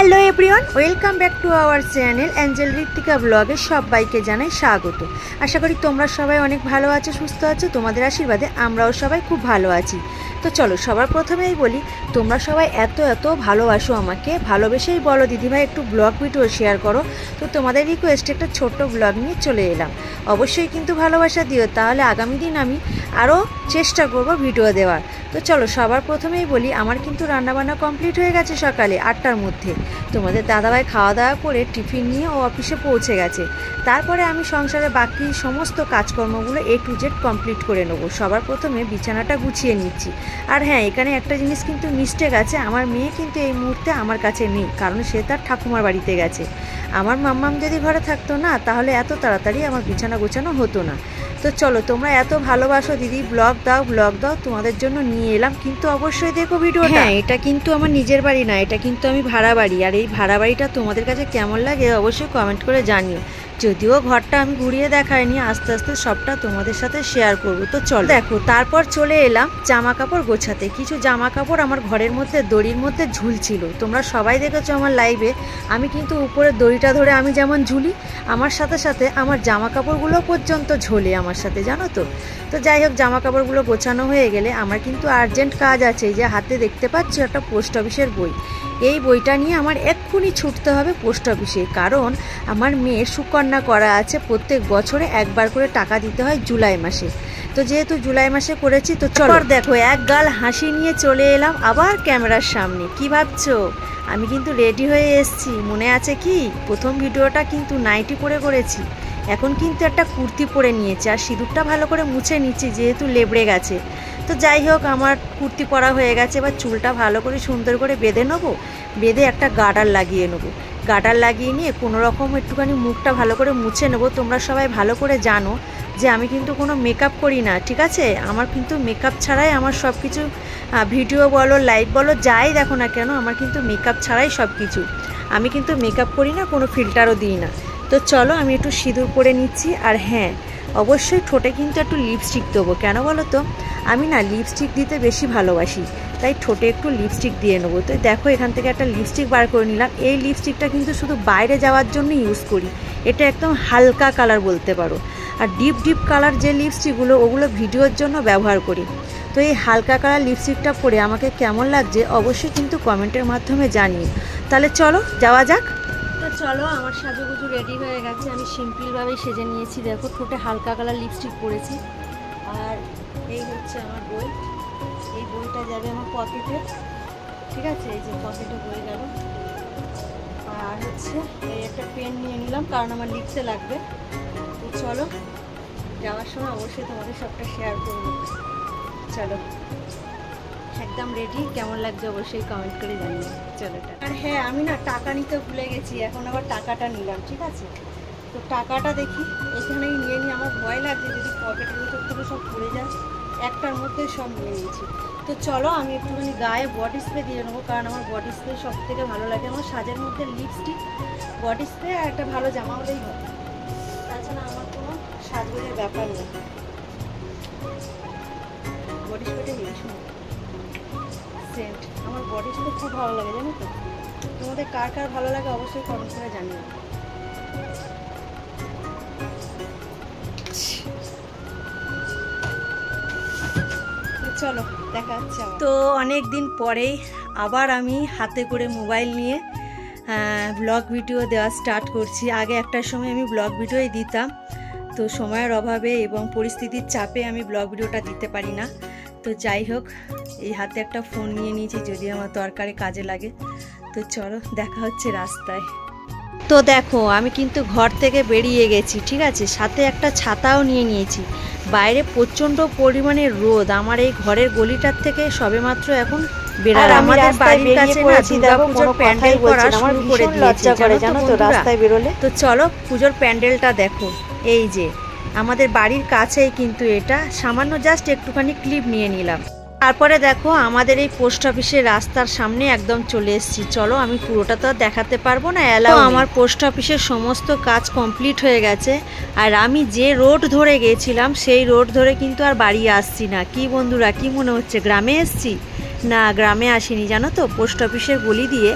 Hello everyone, welcome back to our channel Angel Ritwika ব্লগে সবাইকে জানাই স্বাগত। আশা করি তোমরা সবাই অনেক ভালো আছো, সুস্থ আছো। তোমাদের আশীর্বাদে আমরাও সবাই খুব ভালো আছি। তো চলো সবার প্রথমেই বলি, তোমরা সবাই এত ভালোবাসো আমাকে, ভালোবেসেই বলো দিদিভাই একটু ব্লগ ভিডিও শেয়ার করো। তো তোমাদের রিকোয়েস্টে একটা ছোট্ট ব্লগ নিয়ে চলে এলাম। অবশ্যই কিন্তু ভালোবাসা দিও, তাহলে আগামী দিন আমি আরও চেষ্টা করব ভিডিও দেওয়ার। তো চলো সবার প্রথমেই বলি, আমার কিন্তু রান্নাবান্না কমপ্লিট হয়ে গেছে সকালে 8টার মধ্যে। তোমাদের দাদাভাই খাওয়া দাওয়া করে টিফিন নিয়ে ও অফিসে পৌঁছে গেছে। তারপরে আমি সংসারে বাকি সমস্ত কাজকর্মগুলো A to Z কমপ্লিট করে নেবো। সবার প্রথমে বিছানাটা গুছিয়ে নিচ্ছি। আর হ্যাঁ, এখানে একটা জিনিস কিন্তু মিস্টেক আছে, আমার মেয়ে কিন্তু এই মুহূর্তে আমার কাছে নেই, কারণ সে তার ঠাকুমার বাড়িতে গেছে। আমার মাম্মাম যদি ঘরে থাকতো না, তাহলে এত তাড়াতাড়ি আমার বিছানা গোছানো হতো না। তো চলো, তোমরা এত ভালোবাসো দিদি, ব্লগ দাও, তোমাদের জন্য নিয়ে এলাম। কিন্তু অবশ্যই দেখো ভিডিওটা। হ্যাঁ, এটা কিন্তু আমার নিজের বাড়ি না, এটা কিন্তু আমি ভাড়া বাড়ি। আর এই ভাড়া বাড়িটা তোমাদের কাছে কেমন লাগে অবশ্যই কমেন্ট করে জানিও। যদিও ঘরটা আমি ঘুরিয়ে দেখাইনি, আস্তে আস্তে সবটা তোমাদের সাথে শেয়ার করবো। তো চলো দেখো, তারপর চলে এলাম জামা কাপড় গোছাতে। কিছু জামা কাপড় আমার ঘরের মধ্যে দড়ির মধ্যে ঝুলছিল। তোমরা সবাই দেখেছো আমার লাইভে, আমি কিন্তু উপরে দড়িটা ধরে আমি যেমন ঝুলি, আমার সাথে সাথে আমার জামা কাপড়গুলো পর্যন্ত ঝোলে আমার সাথে, জানো তো। তো যাই হোক, জামা কাপড়গুলো গোছানো হয়ে গেলে আমার কিন্তু আর্জেন্ট কাজ আছে। এই যে হাতে দেখতে পাচ্ছ একটা পোস্ট অফিসের বই, এই বইটা নিয়ে আমার এক্ষুনি ছুটতে হবে পোস্ট অফিসে, কারণ আমার মেয়ের সুকন্যা করা আছে। প্রত্যেক বছরে একবার করে টাকা দিতে হয় জুলাই মাসে। তো যেহেতু জুলাই মাসে করেছি, তো চলো দেখো এক গাল হাসি নিয়ে চলে এলাম আবার ক্যামেরার সামনে। কি ভাবছো? আমি কিন্তু রেডি হয়ে এসেছি। মনে আছে কি, প্রথম ভিডিওটা কিন্তু নাইটি পরে করেছি, এখন কিন্তু একটা কুর্তি পরে নিয়েছি। আর সিঁদুরটা ভালো করে মুছে নিচ্ছি, যেহেতু লেবড়ে গেছে। তো যাই হোক, আমার কুর্তি পরা হয়ে গেছে। এবার চুলটা ভালো করে সুন্দর করে বেঁধে নেবো, বেঁধে একটা গার্ডার লাগিয়ে নেবো। গার্ডার লাগিয়ে নিয়ে কোনো রকম একটুখানি মুখটা ভালো করে মুছে নেবো। তোমরা সবাই ভালো করে জানো যে আমি কিন্তু কোনো মেকআপ করি না, ঠিক আছে? আমার কিন্তু মেকআপ ছাড়াই আমার সব কিছু, ভিডিও বলো লাইভ বলো যাই দেখো না কেন, আমার কিন্তু মেকআপ ছাড়াই সব কিছু। আমি কিন্তু মেকআপ করি না, কোনো ফিল্টারও দিই না। তো চলো আমি একটু সিঁদুর পরে নিচ্ছি। আর হ্যাঁ, অবশ্যই ঠোঁটে কিন্তু একটু লিপস্টিক দেবো। কেন বলো তো, আমি না লিপস্টিক দিতে বেশি ভালোবাসি, তাই ঠোঁটে একটু লিপস্টিক দিয়ে নেবো। তো দেখো, এখান থেকে একটা লিপস্টিক বার করে নিলাম। এই লিপস্টিকটা কিন্তু শুধু বাইরে যাওয়ার জন্য ইউজ করি, এটা একদম হালকা কালার বলতে পারো। আর ডিপ কালার যে লিপস্টিকগুলো, ওগুলো ভিডিওর জন্য ব্যবহার করি। তো এই হালকা কালার লিপস্টিকটা পরে আমাকে কেমন লাগছে অবশ্যই কিন্তু কমেন্টের মাধ্যমে জানিয়ে। তাহলে চলো যাওয়া যাক। তো চলো, আমার সাজুগুজু রেডি হয়ে গেছে। আমি সিম্পলভাবেই সেজে নিয়েছি। দেখো, ঠোঁটে হালকা কালার লিপস্টিক পরেছি। আর এই হচ্ছে আমার বই, এই বইটা যাবে আমার পকেটে, ঠিক আছে? এই যে পকেটে বই গেল। আর হচ্ছে এই একটা পেন নিয়ে নিলাম, কারণ আমার লিখতে লাগবে। তো চলো, যাওয়ার সময় অবশ্যই তোমাদের সবটা শেয়ার করবো। চলো, একদম রেডি। কেমন লাগছে অবশ্যই কমেন্ট করে জানিও। চলো। আর হ্যাঁ, আমি না টাকা নিতে ভুলে গেছি, এখন আবার টাকাটা নিলাম, ঠিক আছে? তো টাকাটা দেখি এখানেই নিয়ে নিই। আমার ভয় লাগছে যদি পকেটের ভিতর থেকে সব পড়ে যায়। একটার মধ্যে সব নিয়ে নিয়েছি। তো চলো, আমি একটুখানি গায়ে বডি স্প্রে দিয়ে নেবো, কারণ আমার বডি স্প্রে সব থেকে ভালো লাগে। আমার সাজের মধ্যে লিপস্টিক, বডি স্প্রে আর একটা ভালো জামা হলেই হবে, তাছাড়া আমার কোনো সাজগোজের ব্যাপার নেই। বডি স্প্রেটা নিয়ে শুনো, সেন্ট আমার বডি স্প্রে খুব ভালো লাগে, জানো তো। তোমাদের কার কার ভালো লাগে অবশ্যই কমেন্ট করে জানিও। চলো দেখা হচ্ছে। তো অনেক দিন পরেই আবার আমি হাতে করে মোবাইল নিয়ে ব্লগ ভিডিও দেওয়া স্টার্ট করছি। আগে একটা সময় আমি ব্লগ ভিডিওই দিতাম, তো সময়ের অভাবে এবং পরিস্থিতির চাপে আমি ব্লগ ভিডিওটা দিতে পারি না। তো যাই হোক, এই হাতে একটা ফোন নিয়ে নিয়েছি, যদি আমার দরকারে কাজে লাগে। তো চলো দেখা হচ্ছে রাস্তায়। তো দেখো, আমি কিন্তু ঘর থেকে বেরিয়ে গেছি, ঠিক আছে? সাথে একটা ছাতাও নিয়ে নিয়েছি। বাইরে প্রচণ্ড পরিমাণে রোদ। আমার এই ঘরের গলিটার থেকে সবেমাত্র এখন বেরার, আমাদের বাড়ির কাছে না দুর্গাপুজোর প্যান্ডেল করা শুরু করে দিয়েছে, জানো তো রাস্তায় বেরোলে। তো চলো পুজোর প্যান্ডেলটা দেখো। এই যে আমাদের বাড়ির কাছেই কিন্তু এটা, সামান্য জাস্ট একটুখানি ক্লিপ নিয়ে নিলাম। তারপরে দেখো, আমাদের এই পোস্ট অফিসের রাস্তার সামনে একদম চলে এসেছি। চলো, আমি পুরোটা তো দেখাতে পারবো না, এলাও। আমার পোস্ট অফিসের সমস্ত কাজ কমপ্লিট হয়ে গেছে। আর আমি যে রোড ধরে গেছিলাম সেই রোড ধরে কিন্তু আর বাড়ি আসছি না। কি বন্ধুরা, কি মনে হচ্ছে গ্রামে এসছি? না, গ্রামে আসিনি জানো তো, পোস্ট অফিসের গলি দিয়ে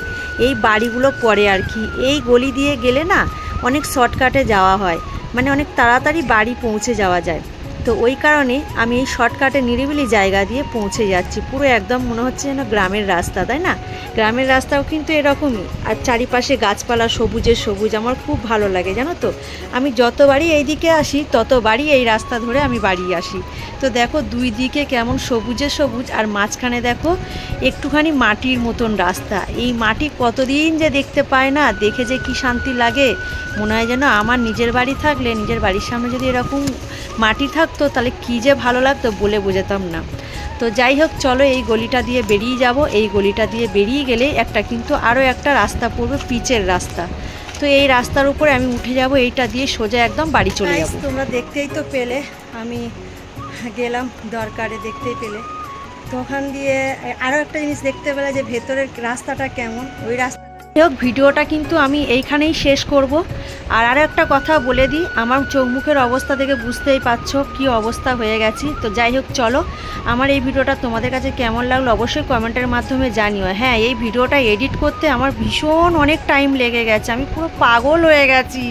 এই বাড়িগুলো পড়ে আর কি। এই গলি দিয়ে গেলে না অনেক শর্টকাটে যাওয়া হয়, মানে অনেক তাড়াতাড়ি বাড়ি পৌঁছে যাওয়া যায়। তো ওই কারণে আমি এই শর্টকাটে নিরিবিলি জায়গা দিয়ে পৌঁছে যাচ্ছি। পুরো একদম মনে হচ্ছে যেন গ্রামের রাস্তা, তাই না? গ্রামের রাস্তাও কিন্তু এরকমই, আর চারিপাশে গাছপালা সবুজের সবুজ। আমার খুব ভালো লাগে জানো তো। আমি যতবারই এই দিকে আসি ততবারই এই রাস্তা ধরে আমি বাড়ি আসি। তো দেখো দুই দিকে কেমন সবুজে সবুজ, আর মাঝখানে দেখো একটুখানি মাটির মতন রাস্তা। এই মাটি কতদিন যে দেখতে পায় না, দেখে যে কি শান্তি লাগে। মনে হয় যেন আমার নিজের বাড়ি থাকলে, নিজের বাড়ির সামনে যদি এরকম মাটি থাকতো তাহলে কী যে ভালো লাগতো বলে বোঝাতাম না। তো যাই হোক, চলো এই গলিটা দিয়ে বেরিয়ে যাব। এই গলিটা দিয়ে বেরিয়ে গেলে কিন্তু আরও একটা রাস্তা পড়বে, পিচের রাস্তা। তো এই রাস্তার উপরে আমি উঠে যাব, এইটা দিয়ে সোজা একদম বাড়ি চলে যাব। তোমরা দেখতেই তো পেলে, আমি গেলাম দরকারে, দেখতেই পেলে। তো ওখান দিয়ে আরও একটা জিনিস দেখতে পেলে যে ভেতরের রাস্তাটা কেমন, ওই রাস্তা। যাই হোক, ভিডিওটা কিন্তু আমি এইখানেই শেষ করব। আর আরও একটা কথা বলে দিই, আমার চোখ মুখের অবস্থা থেকে বুঝতেই পারছো কী অবস্থা হয়ে গেছি। তো যাই হোক, চলো আমার এই ভিডিওটা তোমাদের কাছে কেমন লাগলো অবশ্যই কমেন্টের মাধ্যমে জানিও। হ্যাঁ, এই ভিডিওটা এডিট করতে আমার ভীষণ অনেক টাইম লেগে গেছে, আমি পুরো পাগল হয়ে গেছি।